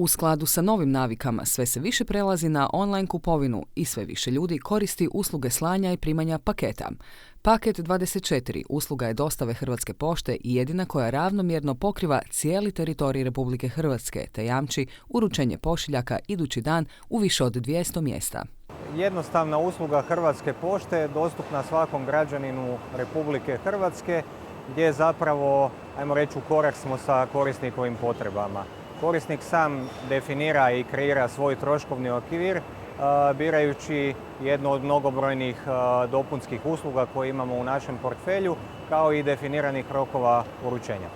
U skladu sa novim navikama sve se više prelazi na online kupovinu i sve više ljudi koristi usluge slanja i primanja paketa. Paket 24 usluga je dostave Hrvatske pošte i jedina koja ravnomjerno pokriva cijeli teritorij Republike Hrvatske te jamči uručenje pošiljaka idući dan u više od 200 mjesta. Jednostavna usluga Hrvatske pošte je dostupna svakom građaninu Republike Hrvatske gdje zapravo, ajmo reći, u korak smo sa korisnikovim potrebama. Korisnik sam definira i kreira svoj troškovni okvir birajući jednu od mnogobrojnih dopunskih usluga koje imamo u našem portfelju, kao i definiranih rokova uručenja.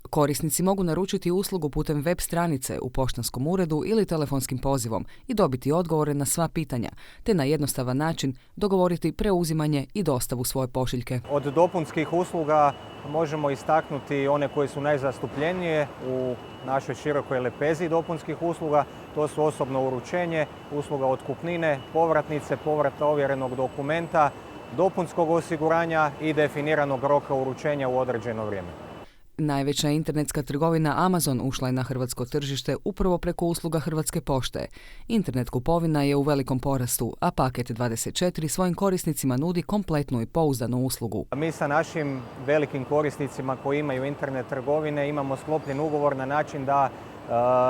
Korisnici mogu naručiti uslugu putem web stranice u poštanskom uredu ili telefonskim pozivom i dobiti odgovore na sva pitanja, te na jednostavan način dogovoriti preuzimanje i dostavu svoje pošiljke. Od dopunskih usluga možemo istaknuti one koje su najzastupljenije u našoj širokoj lepezi dopunskih usluga. To su osobno uručenje, usluga otkupnine, povratnice, povrata ovjerenog dokumenta, dopunskog osiguranja i definiranog roka uručenja u određeno vrijeme. Najveća internetska trgovina Amazon ušla je na hrvatsko tržište upravo preko usluga Hrvatske pošte. Internet kupovina je u velikom porastu, a paket 24 svojim korisnicima nudi kompletnu i pouzdanu uslugu. Mi sa našim velikim korisnicima koji imaju internet trgovine imamo sklopljen ugovor na način da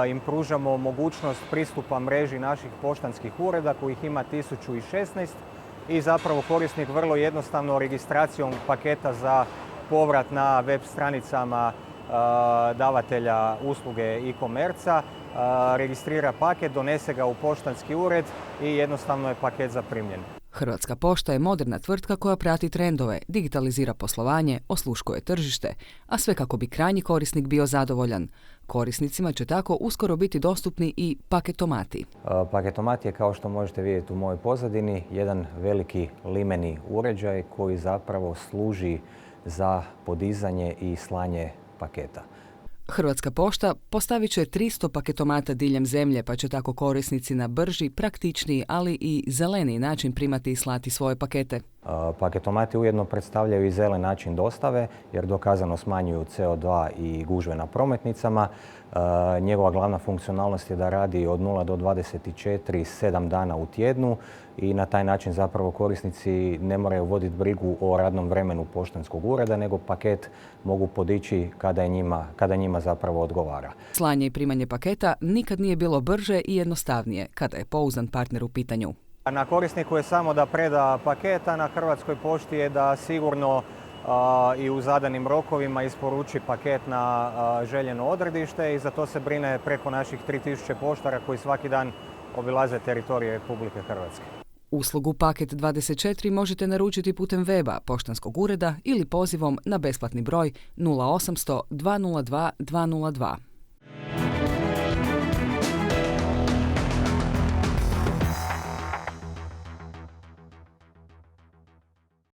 im pružamo mogućnost pristupa mreži naših poštanskih ureda kojih ima 1016 i zapravo korisnik vrlo jednostavno registracijom paketa za povrat na web stranicama davatelja usluge e-commerca, registrira paket, donese ga u poštanski ured i jednostavno je paket zaprimljen. Hrvatska pošta je moderna tvrtka koja prati trendove, digitalizira poslovanje, osluškuje tržište, a sve kako bi krajnji korisnik bio zadovoljan. Korisnicima će tako uskoro biti dostupni i paketomati. Paketomat je, kao što možete vidjeti u mojoj pozadini, jedan veliki limeni uređaj koji zapravo služi za podizanje i slanje paketa. Hrvatska pošta postavit će 300 paketomata diljem zemlje, pa će tako korisnici na brži, praktičniji, ali i zeleniji način primati i slati svoje pakete. Paketomati ujedno predstavljaju i zelen način dostave jer dokazano smanjuju CO2 i gužve na prometnicama. Njegova glavna funkcionalnost je da radi od 0 do 24 7 dana u tjednu i na taj način zapravo korisnici ne moraju voditi brigu o radnom vremenu poštanskog ureda, nego paket mogu podići kada njima zapravo odgovara. Slanje i primanje paketa nikad nije bilo brže i jednostavnije kada je pouzdan partner u pitanju. Na korisniku je samo da preda paket, a na Hrvatskoj pošti je da sigurno i u zadanim rokovima isporuči paket na željeno odredište i za to se brine preko naših 3000 poštara koji svaki dan obilaze teritorije Republike Hrvatske. Uslugu Paket 24 možete naručiti putem weba, poštanskog ureda ili pozivom na besplatni broj 0800 202 202.